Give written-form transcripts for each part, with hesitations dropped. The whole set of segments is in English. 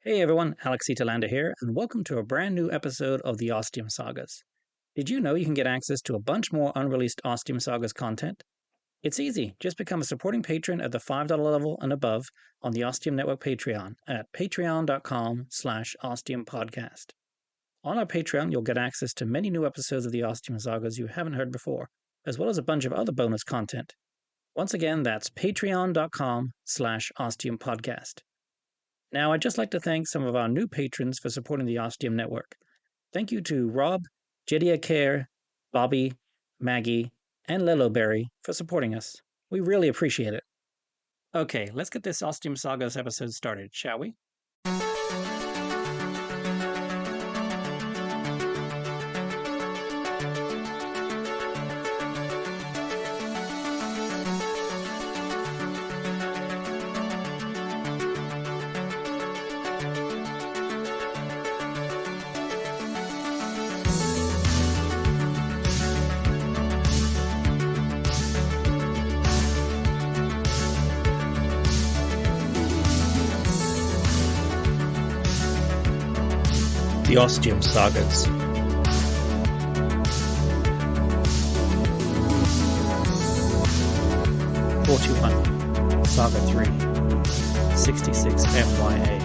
Hey everyone, Telander here, and welcome to a brand new episode of the Ostium Sagas. Did you know you can get access to a bunch more unreleased Ostium Sagas content? It's easy, just become a supporting patron at the $5 level and above on the Ostium Network Patreon at patreon.com/ostiumpodcast. On our Patreon, you'll get access to many new episodes of the Ostium Sagas you haven't heard before, as well as a bunch of other bonus content. Once again, that's patreon.com/ostiumpodcast. Now, I'd just like to thank some of our new patrons for supporting the Ostium Network. Thank you to Rob, Jedia Care, Bobby, Maggie, and Liloberry for supporting us. We really appreciate it. Okay, let's get this Ostium Sagas episode started, shall we? The Ostium Sagas. '41, Saga 3, 66 MYA,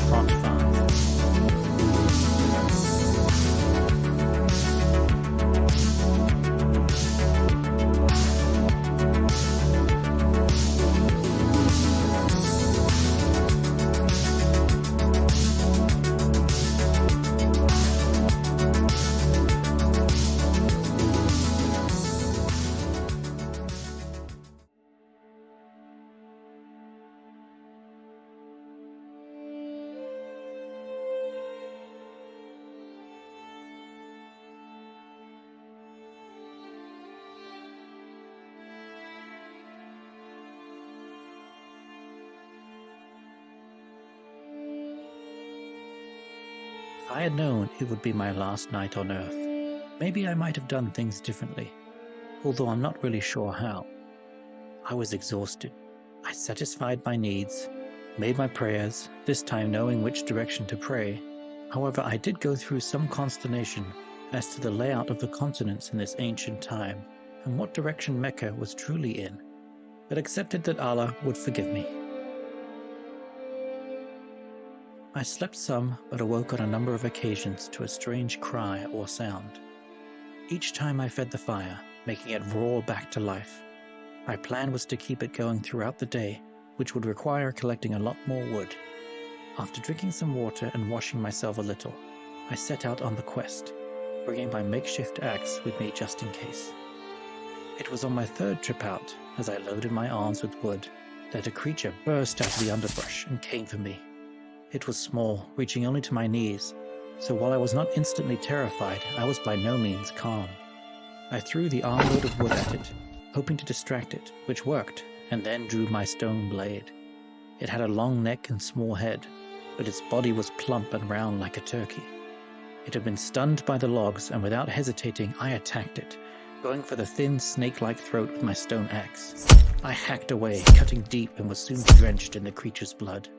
Font 5. If I had known it would be my last night on Earth, maybe I might have done things differently, although I'm not really sure how. I was exhausted. I satisfied my needs, made my prayers, this time knowing which direction to pray. However, I did go through some consternation as to the layout of the continents in this ancient time and what direction Mecca was truly in, but accepted that Allah would forgive me. I slept some, but awoke on a number of occasions to a strange cry or sound. Each time I fed the fire, making it roar back to life. My plan was to keep it going throughout the day, which would require collecting a lot more wood. After drinking some water and washing myself a little, I set out on the quest, bringing my makeshift axe with me just in case. It was on my third trip out, as I loaded my arms with wood, that a creature burst out of the underbrush and came for me. It was small, reaching only to my knees, so while I was not instantly terrified, I was by no means calm. I threw the armload of wood at it, hoping to distract it, which worked, and then drew my stone blade. It had a long neck and small head, but its body was plump and round like a turkey. It had been stunned by the logs, and without hesitating, I attacked it, going for the thin, snake-like throat with my stone axe. I hacked away, cutting deep, and was soon drenched in the creature's blood.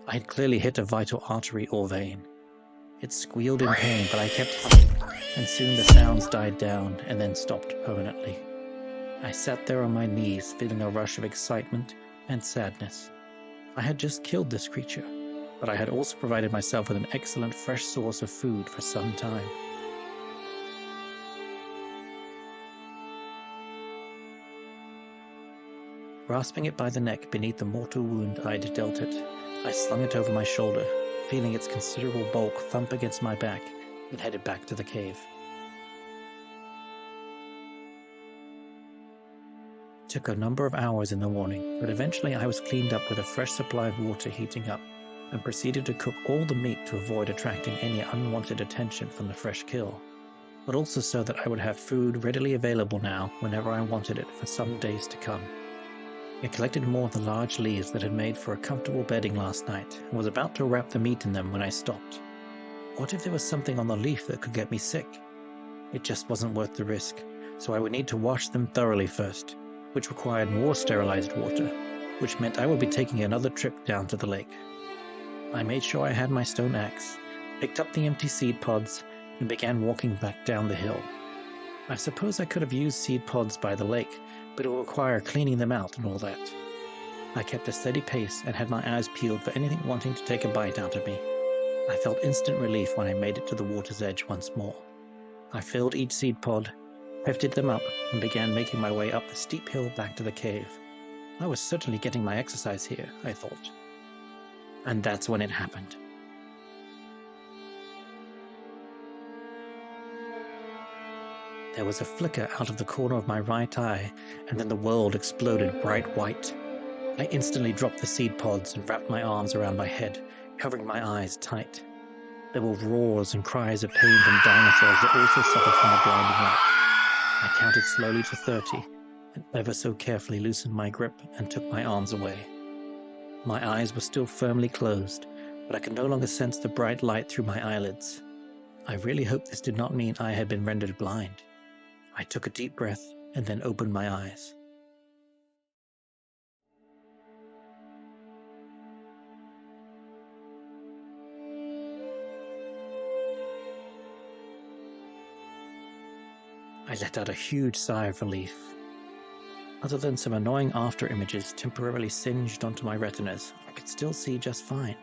I had clearly hit a vital artery or vein. It squealed in pain, but I kept hunting, and soon the sounds died down and then stopped permanently. I sat there on my knees, feeling a rush of excitement and sadness. I had just killed this creature, but I had also provided myself with an excellent fresh source of food for some time. Grasping it by the neck beneath the mortal wound I'd dealt it, I slung it over my shoulder, feeling its considerable bulk thump against my back, and headed back to the cave. It took a number of hours in the morning, but eventually I was cleaned up with a fresh supply of water heating up, and proceeded to cook all the meat to avoid attracting any unwanted attention from the fresh kill, but also so that I would have food readily available now whenever I wanted it for some days to come. I collected more of the large leaves that had made for a comfortable bedding last night, and was about to wrap the meat in them when I stopped. What if there was something on the leaf that could get me sick? It just wasn't worth the risk, so I would need to wash them thoroughly first, which required more sterilized water, which meant I would be taking another trip down to the lake. I made sure I had my stone axe, picked up the empty seed pods, and began walking back down the hill. I suppose I could have used seed pods by the lake, but it would require cleaning them out and all that. I kept a steady pace and had my eyes peeled for anything wanting to take a bite out of me. I felt instant relief when I made it to the water's edge once more. I filled each seed pod, hefted them up, and began making my way up the steep hill back to the cave. I was certainly getting my exercise here, I thought. And that's when it happened. There was a flicker out of the corner of my right eye, and then the world exploded bright white. I instantly dropped the seed pods and wrapped my arms around my head, covering my eyes tight. There were roars and cries of pain from dinosaurs that also suffered from the blinding light. I counted slowly to 30, and ever so carefully loosened my grip and took my arms away. My eyes were still firmly closed, but I could no longer sense the bright light through my eyelids. I really hoped this did not mean I had been rendered blind. I took a deep breath and then opened my eyes. I let out a huge sigh of relief. Other than some annoying after images temporarily singed onto my retinas, I could still see just fine.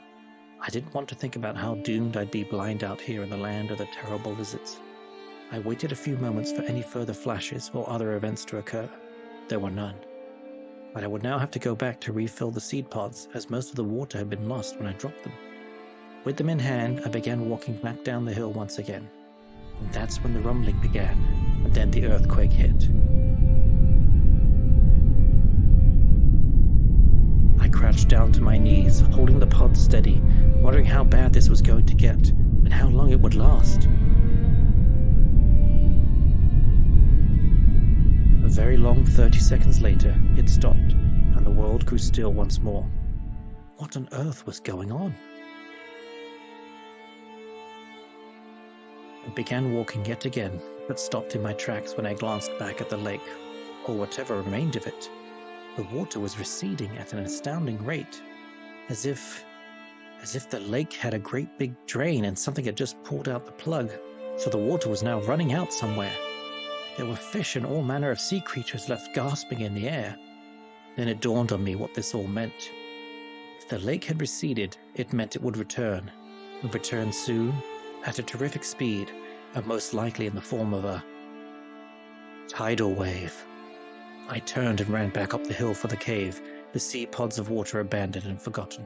I didn't want to think about how doomed I'd be blind out here in the land of the terrible lizards. I waited a few moments for any further flashes or other events to occur. There were none. But I would now have to go back to refill the seed pods, as most of the water had been lost when I dropped them. With them in hand, I began walking back down the hill once again. And that's when the rumbling began, and then the earthquake hit. I crouched down to my knees, holding the pods steady, wondering how bad this was going to get, and how long it would last. A very long 30 seconds later, it stopped, and the world grew still once more. What on earth was going on? I began walking yet again, but stopped in my tracks when I glanced back at the lake, or whatever remained of it. The water was receding at an astounding rate, as if the lake had a great big drain and something had just pulled out the plug, so the water was now running out somewhere. There were fish and all manner of sea creatures left gasping in the air. Then it dawned on me what this all meant. If the lake had receded, it meant it would return soon, at a terrific speed, and most likely in the form of a tidal wave. I turned and ran back up the hill for the cave, the sea pods of water abandoned and forgotten.